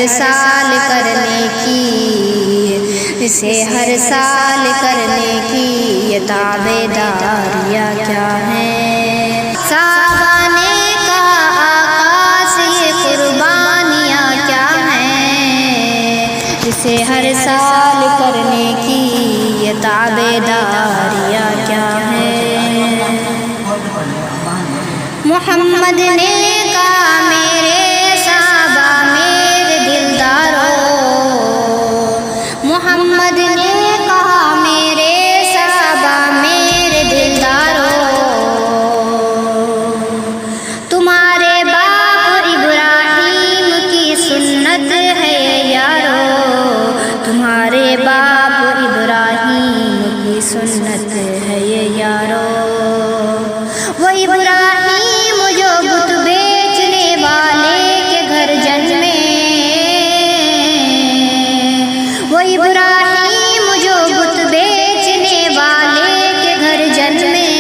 سال کرنے کی، اسے ہر سال کرنے کی یہ تابعداریاں کیا ہیں؟ صحابہ نے کہا آقا سے یہ قربانیاں کیا ہیں؟ اسے ہر سال کرنے کی یہ تابعداریاں کیا ہیں؟ محمد نے کہا میرے صحابہ میرے دلداروں، محمد نے کہا میرے صحابہ میرے دلداروں، تمہارے باپ ابراہیم کی سنت ہے یارو، تمہارے باپ ابراہیم کی سنت ہے یہ یارو۔ وہ ابراہیم جو بت بیچنے والے کے گھر جنمے، وہ ابراہیم جو بت بیچنے والے کے گھر جنمے،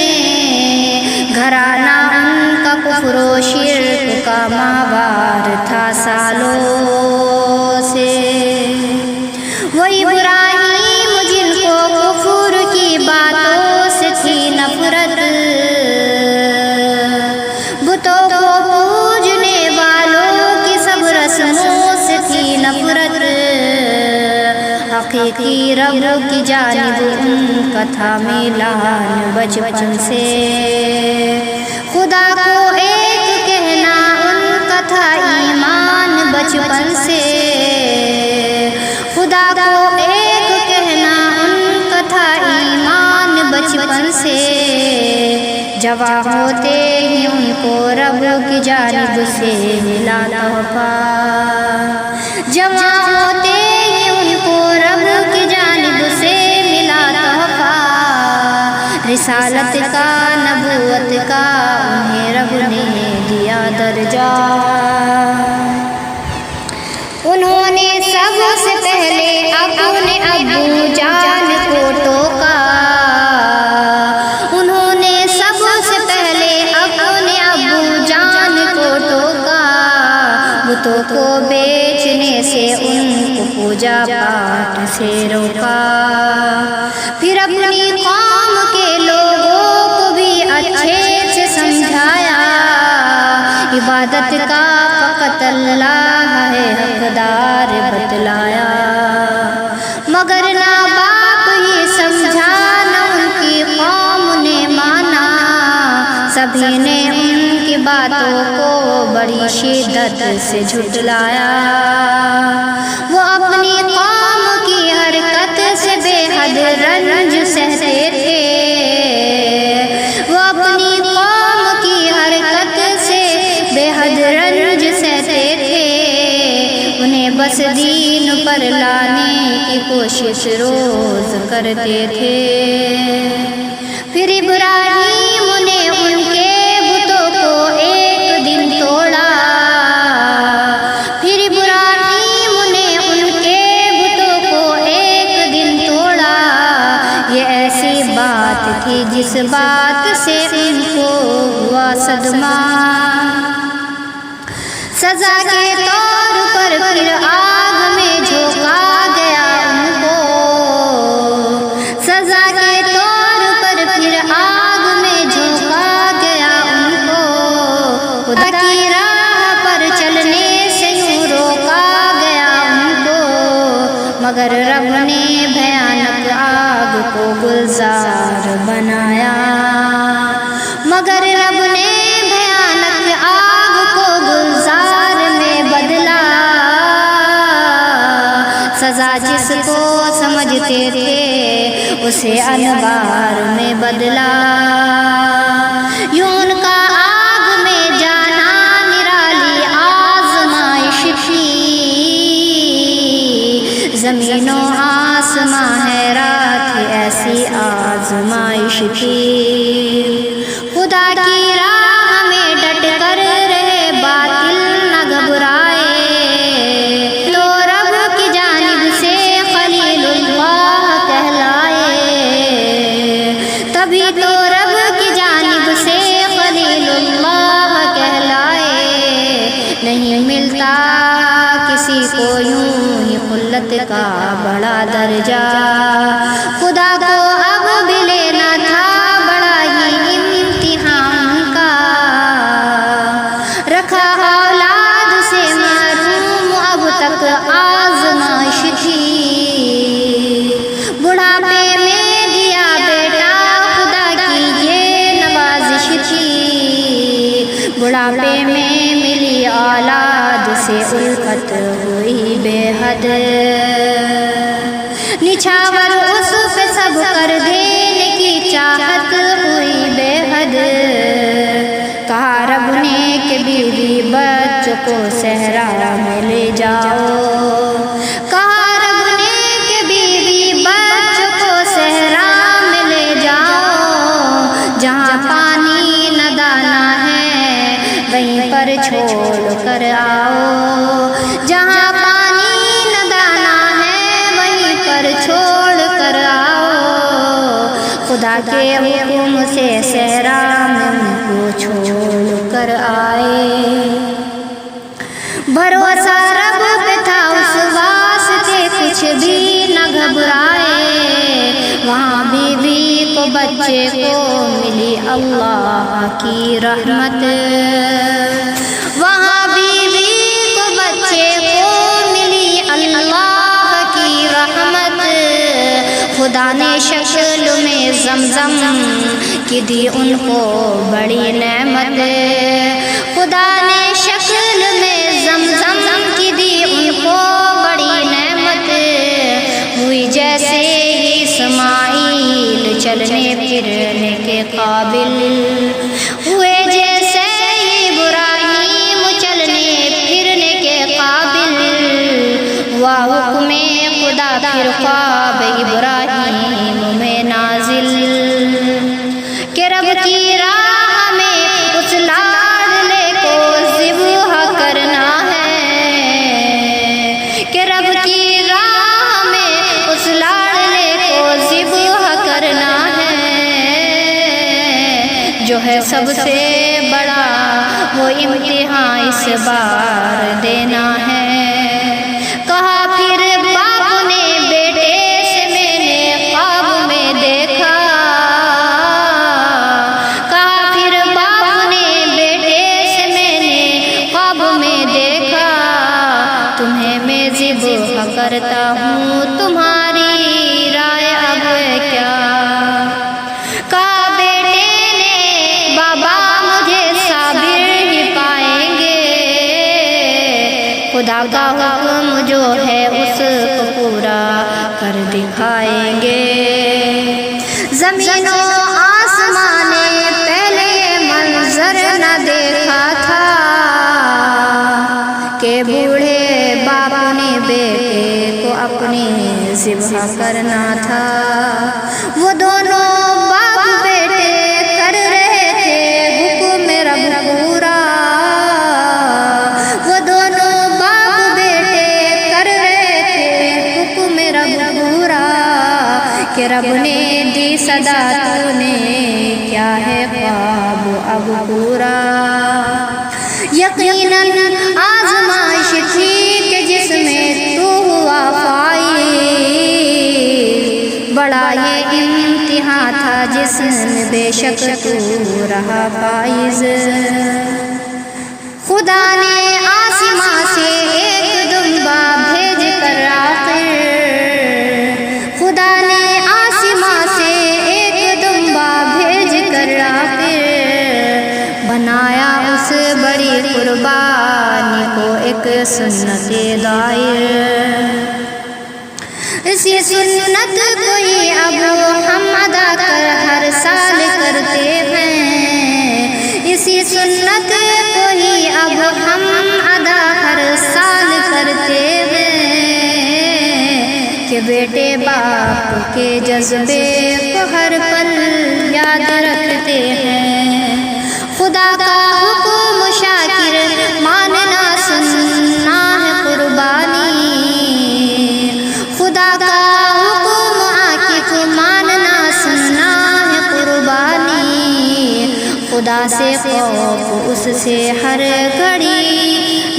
گھرانہ ان کا کفر و شرک کا ماوار تھا سالوں سے۔ وہ ابراہیم جن کو کفر کی باتوں سے تھی نفرت، بتوں کو پوجنے والوں کی سب رسموں سے تھی نفرت، حقیقی رب کی جانب ان کا تھا میلان بچپن سے، خدا کو ایک کہنا ان کا تھا ایمان بچپن سے، خدا کو ایک کہنا ان کا تھا ایمان بچپن سے۔ جوان ہوتے ہی ان کو رب کی جانب سے ملا تحفہ، جوان ہوتے ہی ان کو رب کی جانب سے ملا تحفہ، رسالت کا نبوت کا انہیں رب نے دیا درجہ۔ انہوں نے سب سے پہلے اپنے ابو جان کو ٹوکا، انہوں نے سب سے پہلے اپنے ابو جان کو ٹوکا، بتوں کو بیچنے سے ان کو پوجا پاٹ سے روکا، پھر اپنی قوم کے لوگوں کو بھی اچھے سے سمجھایا، عبادت کا فقط اللہ ہے حقدار بتلایا، مگر نہ باپ ہی سمجھا نہ ان کی قوم نے مانا، سبھی نے ان کی باتوں کو بڑی شدت سے جھٹلایا، وہ اپنی قوم کی حرکت سے بے حد رنج سہتے تھے، وہ اپنی قوم کی حرکت سے بے حد رنج سہتے تھے، انہیں بس دین پر لانے کی کوشش روز کرتے تھے۔ پھر ابراہیم نے ان کے بتوں کو ایک دن توڑا، پھر ابراہیم نے ان کے بتوں کو ایک دن توڑا، یہ ایسی بات تھی جس بات سے ان کو ہوا صدمہ، سزا کے طور پر پھر آگ میں جھونکا گیا ان کو، سزا کے طور پر پھر آگ میں جھونکا گیا ان کو، خدا کی راہ پر چلنے سے یوں روکا گیا ان کو، مگر رب نے بھیانک آگ کو گلزار بنایا، مگر رب نے بھیانک آگ کو گلزار میں بدلا، سزا جس کو سمجھتے تھے اسے انبار میں بدلا، یوں ان کا آگ میں جانا نرالی آزمائش تھی، زمین و آسماں حیران تھی ایسی آزمائش تھی، خدا کی راہ میں ڈٹ کر رہے باطل نہ گھبرائے، تو رب کی جانب سے خلیل اللہ کہلائے، تبھی تو رب کی جانب بڑھاپے میں ملی اولاد سے الفت ہوئی بے حد، نچھاور اس پہ سب کر دینے کی چاہت ہوئی بے حد، کہا رب نے کہ بیوی بچوں کو صحرا میں لے جاؤ، کہا رب نے کہ بیوی بچوں کو صحرا میں لے جاؤ، جہاں پانی نہ دانا ہے وہیں پر چھوڑ کر آؤ، جہاں پانی نہ دانا ہے وہیں پر چھوڑ کر آؤ، خدا کے حکم سے صحرا میں ان کو چھوڑ کر آئے، بھروسہ رب پہ تھا اس واسطے کچھ بھی نہ گھبرائے، وہاں بیوی کو بچے کو ملی اللہ کی رحمت، وہاں بیوی کو بچے کو ملی اللہ کی رحمت، خدا نے شکل میں زمزم کی دی ان کو بڑی نعمت، خدا نے شکل میں زمزم کی دی ان کو بڑی نعمت، ہوئی جیسے ہی اسماعیل چلنے پھرنے کے قابل، ہوئے جیسے ہی ابراہیم چلنے پھرنے کے قابل، ہوا حکم خدا پھر خواب ابراہیم میں نازل، کہ رب کی راہ میں اس لاڈلے کو ذبح کرنا ہے، کہ رب کی راہ میں اس لاڈلے کو ذبح کرنا ہے، جو ہے سب سے بڑا وہ امتحان اس بار دینا ہے، کہا پھر باپ نے بیٹے سے میں نے خواب میں دیکھا، کہا پھر باپ نے بیٹے سے میں نے خواب میں دیکھا، تمہیں میں ذبح کرتا ہوں تمہاری رائے اب کیا، کہا بیٹے نے بابا مجھے صابر ہی پائیں گے، خدا کا حکم جو ہے اس کو پورا کر دکھائیں گے، زمین و آسمان نے پہلے منظر نہ دیکھا تھا، کہ بوڑھے باپ نے بیٹے کو اپنی ذبح کرنا تھا، وہ دونوں باپ بیٹے کر رہے تھے حکم رب پورا، وہ دونوں باپ بیٹے کر رہے تھے حکم رب پورا، کہ رب نے دی صدا تو نے کیا ہے خواب اب پورا، یقیناً آزمائش تھی کہ جس میں تو ہوا فائز، بڑا یہ امتحان تھا جس میں بے شک تو رہا فائز، خدا نے آسماں سے ایک دمبا بھیج کر آخر، خدا نے آسماں سے ایک دمبا بھیج کر آخر، بنایا اس بڑی قربانی کو ایک سنت دائر، اسی سنت کو ہی اب ہم ادا کر ہر سال کرتے ہیں، اسی سنت کو ہی اب ہم ادا ہر سال کرتے ہیں، کہ بیٹے باپ کے جذبے کو ہر پل یاد رکھتے ہیں، خدا کا حکم شاکر ماننا سننا ہے قربانی، خدا کا حکم عاقب ماننا سننا ہے قربانی، خدا سے خوف اس سے ہر گھڑی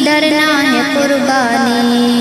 ڈرنا ہے قربانی۔